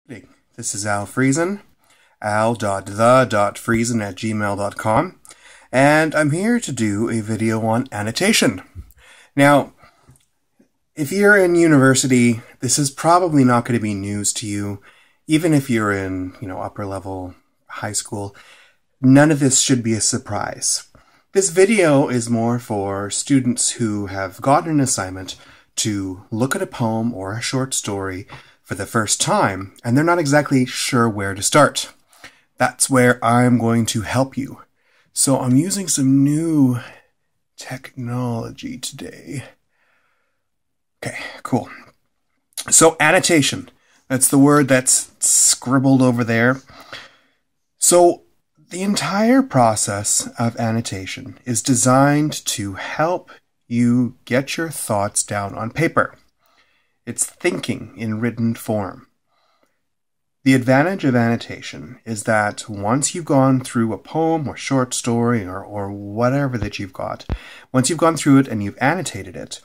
This is AlanTheFriesen, al.the.friesen@gmail.com, and I'm here to do a video on annotation. Now, if you're in university, this is probably not going to be news to you. Even if you're in, upper level high school, none of this should be a surprise. This video is more for students who have gotten an assignment to look at a poem or a short story for the first time, and they're not exactly sure where to start. That's where I'm going to help you. So I'm using some new technology today. Okay, cool. So annotation, that's the word that's scribbled over there. So the entire process of annotation is designed to help you get your thoughts down on paper. It's thinking in written form. The advantage of annotation is that once you've gone through a poem or short story or whatever that you've got, once you've gone through it and you've annotated it,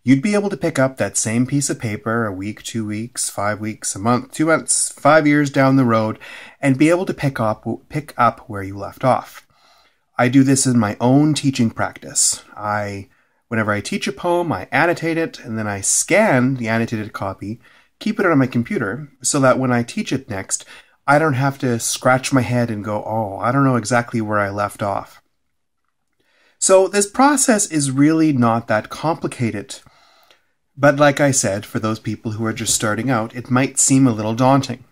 you'd be able to pick up that same piece of paper a week, 2 weeks, 5 weeks, a month, 2 months, 5 years down the road, and be able to pick up where you left off. I do this in my own teaching practice. Whenever I teach a poem, I annotate it, and then I scan the annotated copy, keep it on my computer, so that when I teach it next, I don't have to scratch my head and go, oh, I don't know exactly where I left off. So this process is really not that complicated. But like I said, for those people who are just starting out, it might seem a little daunting.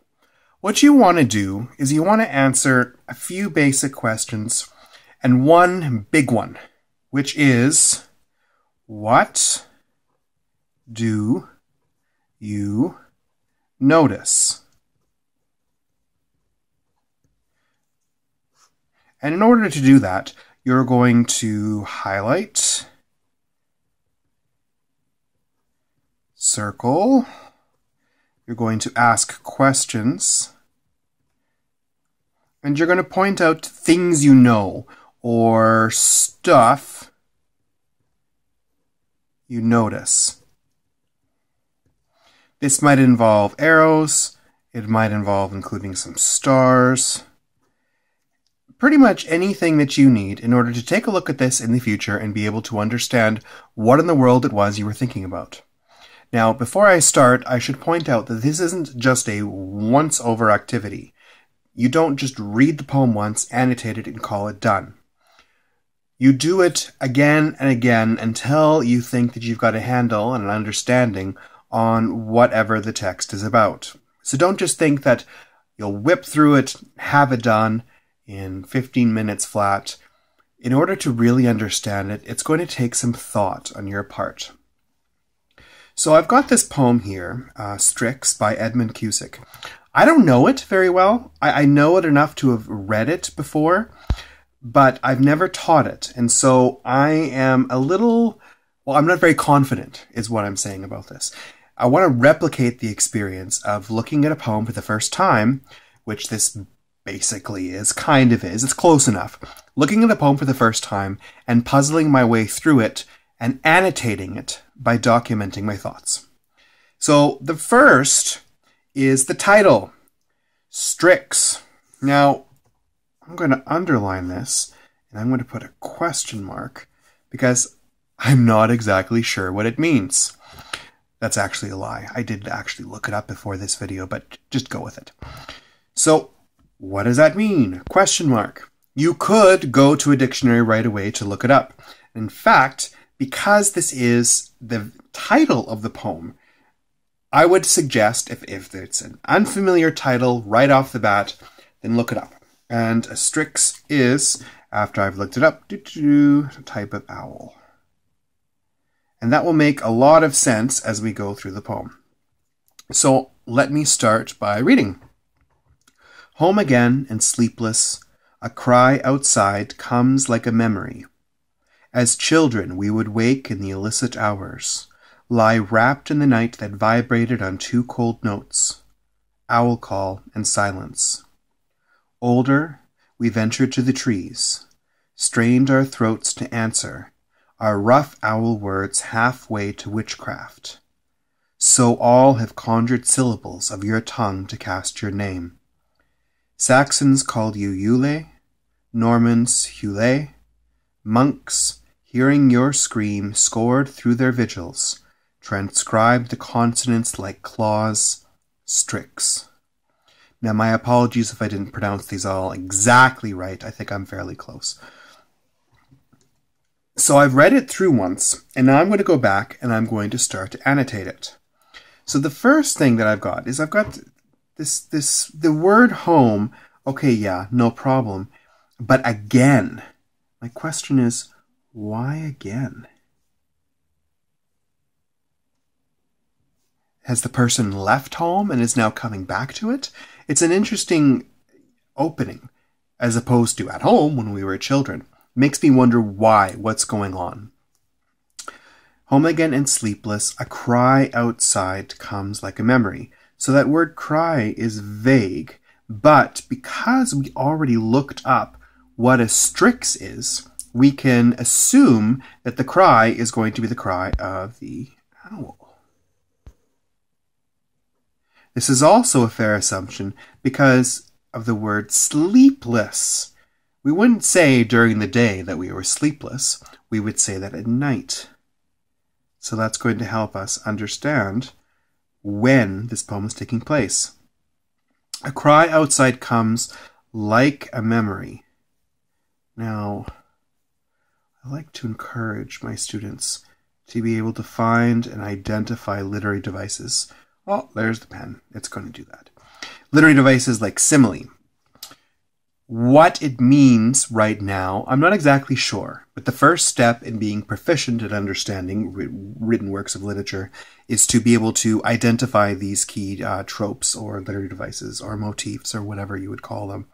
What you want to do is you want to answer a few basic questions and one big one, which is, what do you notice? And in order to do that, you're going to highlight, circle, you're going to ask questions, and you're going to point out things you know or stuff you notice. This might involve arrows, it might involve including some stars, pretty much anything that you need in order to take a look at this in the future and be able to understand what in the world it was you were thinking about. Now, before I start, I should point out that this isn't just a once-over activity. You don't just read the poem once, annotate it, and call it done. You do it again and again until you think that you've got a handle and an understanding on whatever the text is about. So don't just think that you'll whip through it, have it done in 15 minutes flat. In order to really understand it, it's going to take some thought on your part. So I've got this poem here, Strix by Edmund Cusick. I don't know it very well. I know it enough to have read it before, but I've never taught it. And so I am I'm not very confident is what I'm saying about this. I want to replicate the experience of looking at a poem for the first time, which this basically is, it's close enough. Looking at a poem for the first time and puzzling my way through it and annotating it by documenting my thoughts. So the first is the title, Strix. Now, I'm going to underline this, and I'm going to put a question mark, because I'm not exactly sure what it means. That's actually a lie. I did actually look it up before this video, but just go with it. So, what does that mean? Question mark. You could go to a dictionary right away to look it up. In fact, because this is the title of the poem, I would suggest, if it's an unfamiliar title right off the bat, then look it up. And a Strix is, after I've looked it up, a type of owl. And that will make a lot of sense as we go through the poem. So let me start by reading. Home again and sleepless, a cry outside comes like a memory. As children we would wake in the illicit hours, lie wrapped in the night that vibrated on 2 cold notes, owl call and silence. Older, we ventured to the trees, strained our throats to answer, our rough owl words halfway to witchcraft. so all have conjured syllables of your tongue to cast your name. Saxons called you Eule, Normans Hule, monks, hearing your scream, scored through their vigils, transcribed the consonants like claws, Strix. Now, my apologies if I didn't pronounce these all exactly right. I think I'm fairly close. So I've read it through once, and now I'm going to go back and I'm going to start to annotate it. So the first thing that I've got is the word home. Okay, yeah, no problem. But again, my question is, why again? Has the person left home and is now coming back to it? It's an interesting opening, as opposed to at home when we were children. Makes me wonder why, what's going on. Home again and sleepless, a cry outside comes like a memory. So that word cry is vague, but because we already looked up what a Strix is, we can assume that the cry is going to be the cry of the owl. This is also a fair assumption because of the word sleepless. We wouldn't say during the day that we were sleepless. We would say that at night. So that's going to help us understand when this poem is taking place. A cry outside comes like a memory. Now, I like to encourage my students to be able to find and identify literary devices. Oh, there's the pen. It's going to do that. Literary devices like simile. What it means right now, I'm not exactly sure. But the first step in being proficient at understanding written works of literature is to be able to identify these key tropes or literary devices or motifs or whatever you would call them.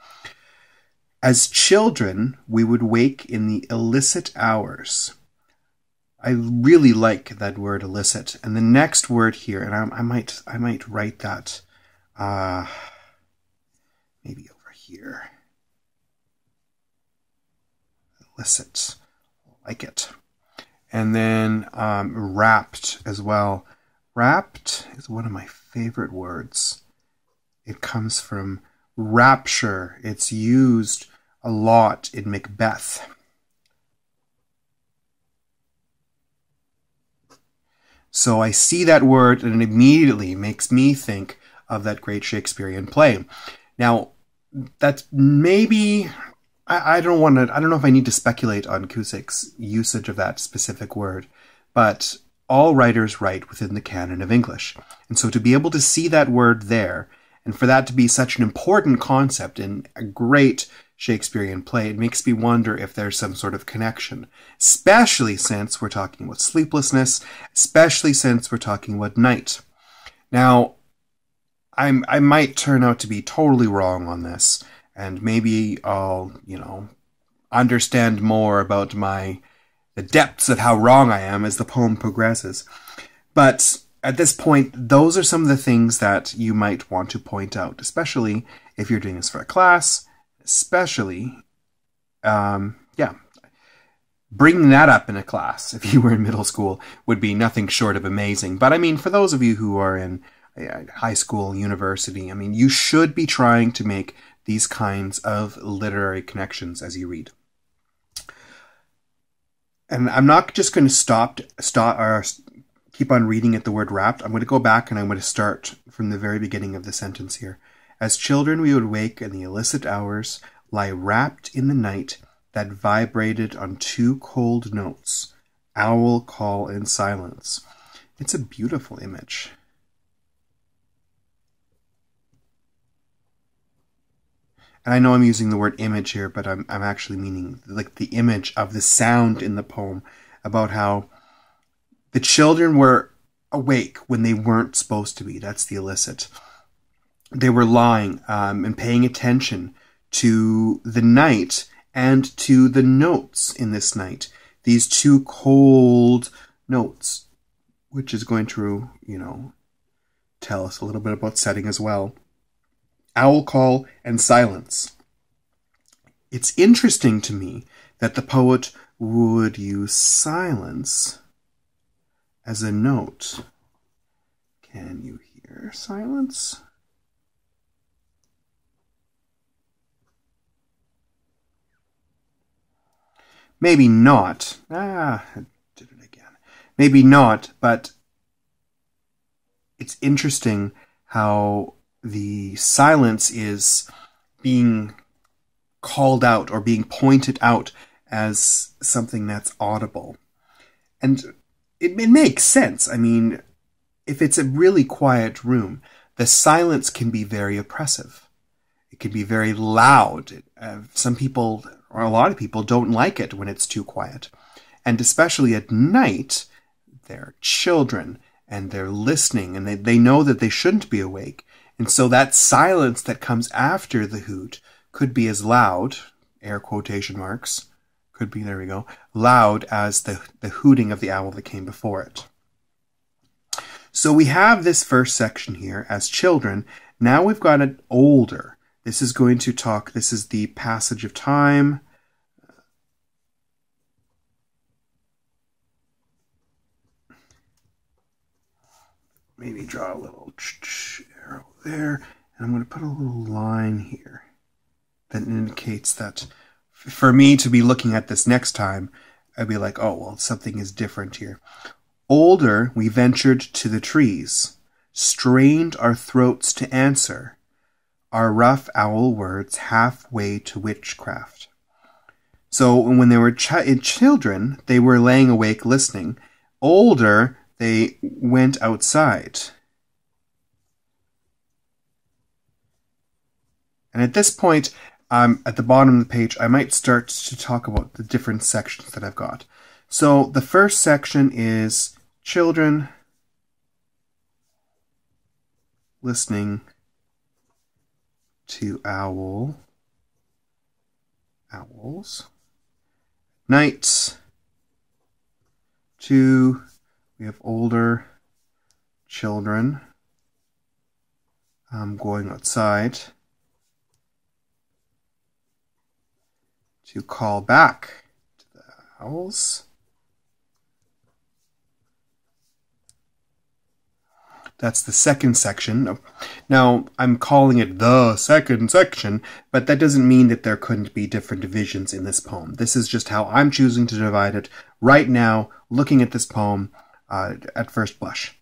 As children, we would wake in the illicit hours. I really like that word illicit. And the next word here, and I might write that maybe over here. Illicit. Like it. And then wrapped as well. Wrapped is one of my favorite words. It comes from rapture. It's used a lot in Macbeth. So I see that word and it immediately makes me think of that great Shakespearean play. Now, that's maybe, I don't know if I need to speculate on Cusick's usage of that specific word, but all writers write within the canon of English. And so to be able to see that word there, and for that to be such an important concept in a great Shakespearean play, it makes me wonder if there's some sort of connection, especially since we're talking about sleeplessness, especially since we're talking about night. Now, I might turn out to be totally wrong on this, and maybe I'll, understand more about the depths of how wrong I am as the poem progresses. But at this point, those are some of the things that you might want to point out, especially if you're doing this for a class, especially, bringing that up in a class, if you were in middle school, would be nothing short of amazing. But I mean, for those of you who are in high school, university, I mean, you should be trying to make these kinds of literary connections as you read. And I'm not just going to keep on reading at the word wrapped. I'm going to go back and I'm going to start from the very beginning of the sentence here. As children, we would wake in the illicit hours, lie wrapped in the night that vibrated on two cold notes, owl call and silence. It's a beautiful image. And I know I'm using the word image here, but I'm actually meaning like the image of the sound in the poem, about how the children were awake when they weren't supposed to be. That's the illicit. They were lying and paying attention to the night and to the notes in this night. These two cold notes, which is going to, tell us a little bit about setting as well. Owl call and silence. It's interesting to me that the poet would use silence as a note. Can you hear silence? Maybe not. I did it again. Maybe not, but it's interesting how the silence is being called out or being pointed out as something that's audible. And it makes sense. I mean, if it's a really quiet room, the silence can be very oppressive. It can be very loud. Some people, or a lot of people, don't like it when it's too quiet. And especially at night, they're children and they're listening and they know that they shouldn't be awake. And so that silence that comes after the hoot could be as loud, air quotation marks, could be, there we go, loud as the hooting of the owl that came before it. So we have this first section here as children. Now we've got an older. This is going to talk, this is the passage of time. Maybe draw a little arrow there. And I'm going to put a little line here that indicates that for me to be looking at this next time, I'd be like, oh, well, something is different here. Older, we ventured to the trees, strained our throats to answer, our rough owl words halfway to witchcraft. So when they were children, they were laying awake listening. Older, they went outside. And at this point, at the bottom of the page, I might start to talk about the different sections that I've got. So the first section is children listening to owls. Nights. 2, we have older children going outside to call back to the owls. That's the second section. Now, I'm calling it the second section, but that doesn't mean that there couldn't be different divisions in this poem. This is just how I'm choosing to divide it right now, looking at this poem at first blush.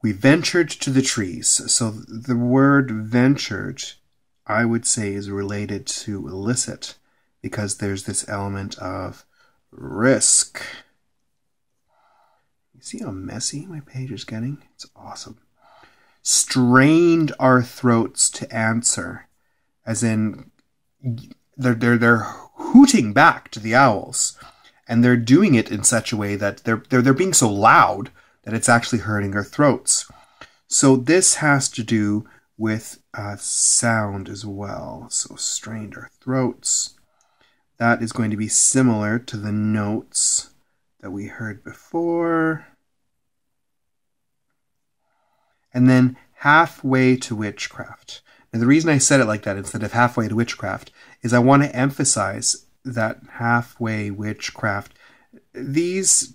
We ventured to the trees. So the word ventured, I would say, is related to illicit, because there's this element of risk. You see how messy my page is getting? It's awesome. Strained our throats to answer, as in they're hooting back to the owls, and they're doing it in such a way that they're being so loud that it's actually hurting our throats. So this has to do with sound as well. So strained our throats. That is going to be similar to the notes that we heard before. And then halfway to witchcraft. Now the reason I said it like that instead of halfway to witchcraft is I want to emphasize that halfway witchcraft. This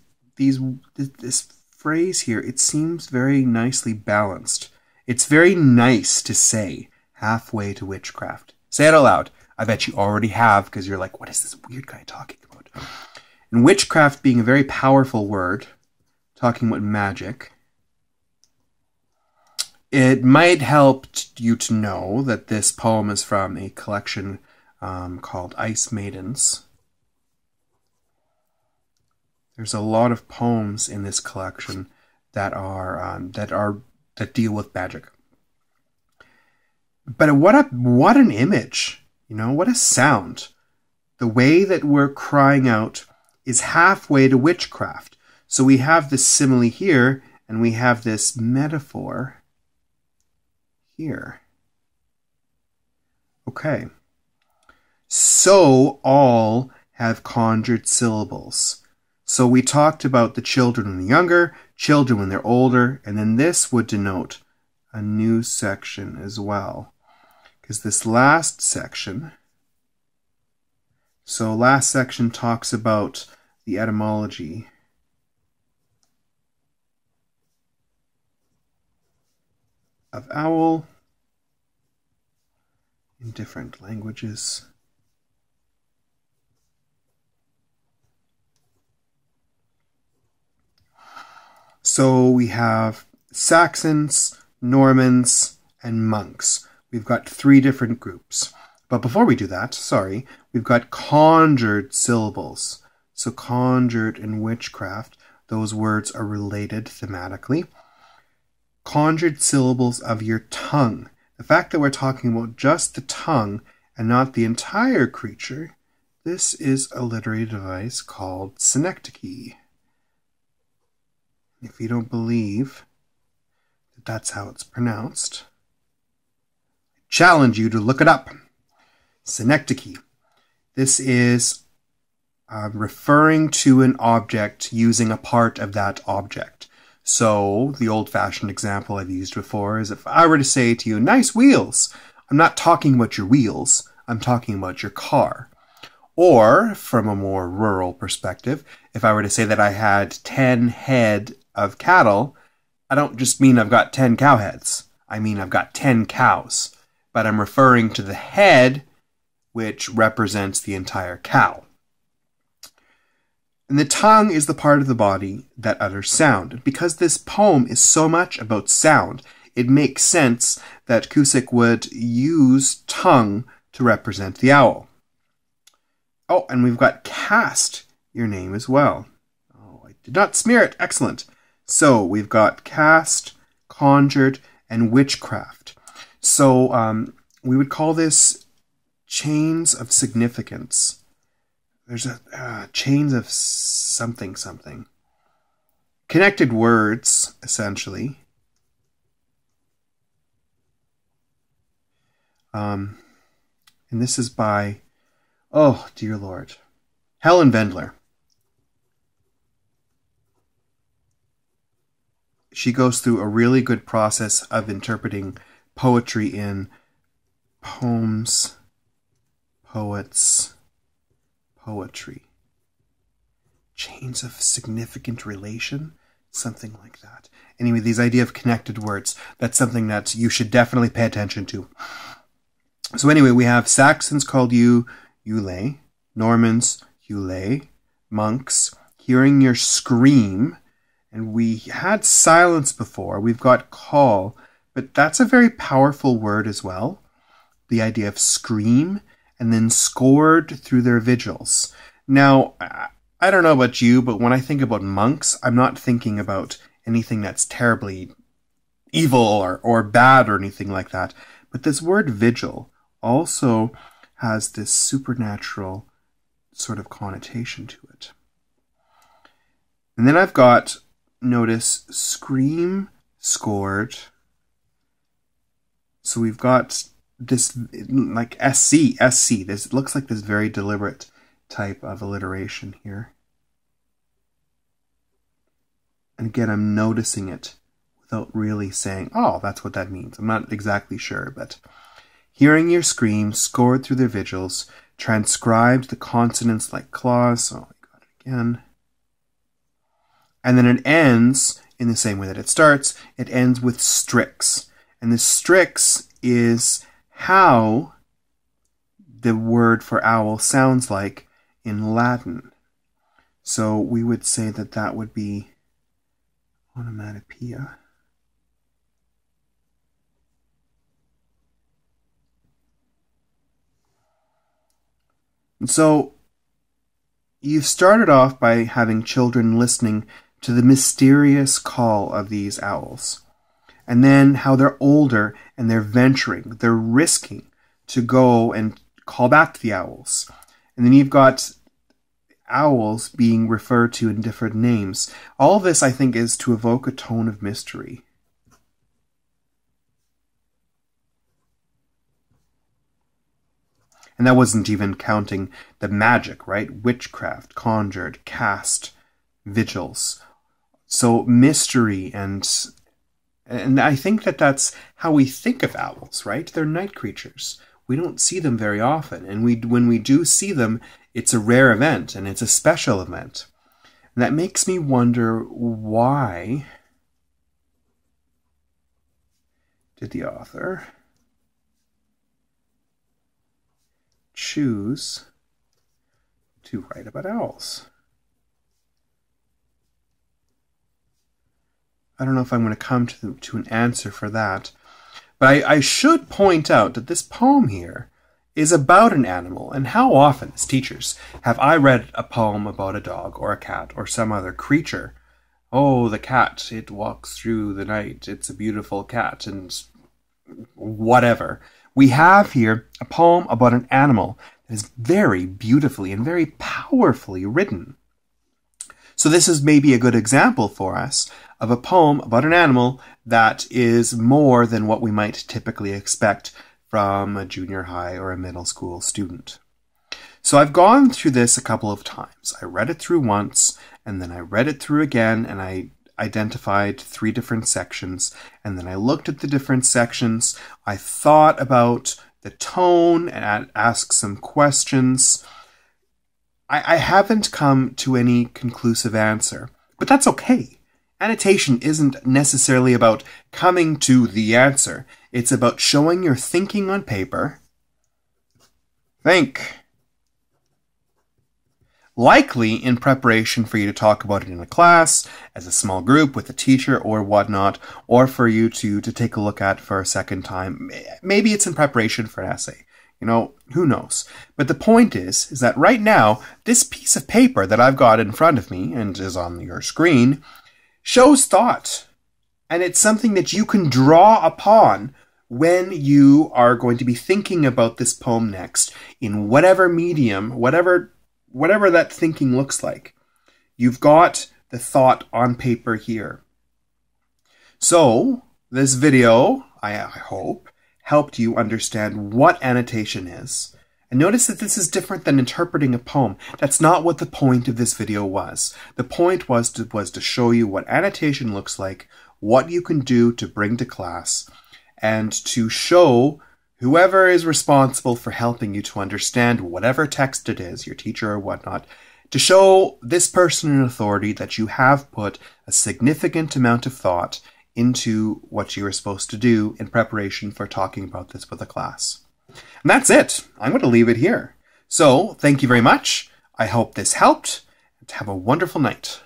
phrase here, it seems very nicely balanced. It's very nice to say halfway to witchcraft. Say it out loud. I bet you already have, because you're like, what is this weird guy talking about? And witchcraft being a very powerful word, talking about magic, it might help you to know that this poem is from a collection called Ice Maidens. There's a lot of poems in this collection that deal with magic. But what an image! You know, what a sound. The way that we're crying out is halfway to witchcraft. So we have this simile here, and we have this metaphor here. Okay. So all have conjured syllables. So we talked about the children when they're younger, children when they're older, and then this would denote a new section as well. Because this last section, last section talks about the etymology. of owl in different languages. So we have Saxons, Normans, and monks. We've got 3 different groups. But before we do that, we've got conjured syllables. So conjured and witchcraft, those words are related thematically. Conjured syllables of your tongue. The fact that we're talking about just the tongue and not the entire creature, this is a literary device called Synecdoche. If you don't believe that that's how it's pronounced, I challenge you to look it up. Synecdoche. This is referring to an object using a part of that object. So the old-fashioned example I've used before is if I were to say to you, nice wheels, I'm not talking about your wheels, I'm talking about your car. Or, from a more rural perspective, if I were to say that I had 10 head of cattle, I don't just mean I've got 10 cow heads. I mean I've got 10 cows. But I'm referring to the head, which represents the entire cow. And the tongue is the part of the body that utters sound. And because this poem is so much about sound, it makes sense that Cusick would use tongue to represent the owl. Oh, and we've got cast your name as well. Oh, I did not smear it. Excellent. So we've got cast, conjured, and witchcraft. So we would call this chains of significance. There's a chains of something. Connected words, essentially. And this is by, oh dear Lord, Helen Vendler. She goes through a really good process of interpreting poetry in poems, poets, poetry. Chains of significant relation? Something like that. Anyway, these idea of connected words, that's something that you should definitely pay attention to. So anyway, we have Saxons called you, Eule, Normans, Eule, monks, hearing your scream, and we had silence before. We've got call, but that's a very powerful word as well. The idea of scream, and then scored through their vigils. Now, I don't know about you, but when I think about monks, I'm not thinking about anything that's terribly evil or bad or anything like that. But this word vigil also has this supernatural sort of connotation to it. And then I've got, notice, scream, scored. So we've got this, like SC. This looks like this very deliberate type of alliteration here. And again, I'm noticing it without really saying, oh, that's what that means. I'm not exactly sure, but hearing your screams, scored through their vigils, transcribed the consonants like claws. Oh, I got it again. And then it ends in the same way that it starts. It ends with strix. And the strix is how the word for owl sounds like in Latin. So we would say that that would be onomatopoeia. And so you've started off by having children listening to the mysterious call of these owls. And then how they're older and they're venturing, they're risking to go and call back to the owls. And then you've got owls being referred to in different names. All of this, I think, is to evoke a tone of mystery. And that wasn't even counting the magic, right? Witchcraft, conjured, cast, vigils. So mystery and I think that that's how we think of owls, right? They're night creatures. We don't see them very often. And when we do see them, it's a rare event and it's a special event. And that makes me wonder, why Did the author choose to write about owls? I don't know if I'm going to come to an answer for that. But I should point out that this poem here is about an animal. And how often, as teachers, have I read a poem about a dog or a cat or some other creature? Oh, the cat, it walks through the night. It's a beautiful cat, and whatever. We have here a poem about an animal that is very beautifully and very powerfully written. So this is maybe a good example for us of a poem about an animal that is more than what we might typically expect from a junior high or a middle school student. So I've gone through this a couple of times. I read it through once, and then I read it through again, and I identified 3 different sections, and then I looked at the different sections. I thought about the tone and asked some questions. I haven't come to any conclusive answer, but that's okay. Annotation isn't necessarily about coming to the answer. It's about showing your thinking on paper. Think. Likely in preparation for you to talk about it in a class, as a small group with a teacher or whatnot, or for you to take a look at for a second time. Maybe it's in preparation for an essay. You know, who knows? But the point is that right now, this piece of paper that I've got in front of me and is on your screen shows thought. And it's something that you can draw upon when you are going to be thinking about this poem next in whatever medium, whatever that thinking looks like. You've got the thought on paper here. So, this video, I hope, helped you understand what annotation is. And notice that this is different than interpreting a poem. That's not what the point of this video was. The point was to show you what annotation looks like, what you can do to bring to class, and to show whoever is responsible for helping you to understand whatever text it is, your teacher or whatnot, to show this person in authority that you have put a significant amount of thought into what you were supposed to do in preparation for talking about this with a class. And that's it. I'm going to leave it here. So, thank you very much. I hope this helped, and have a wonderful night.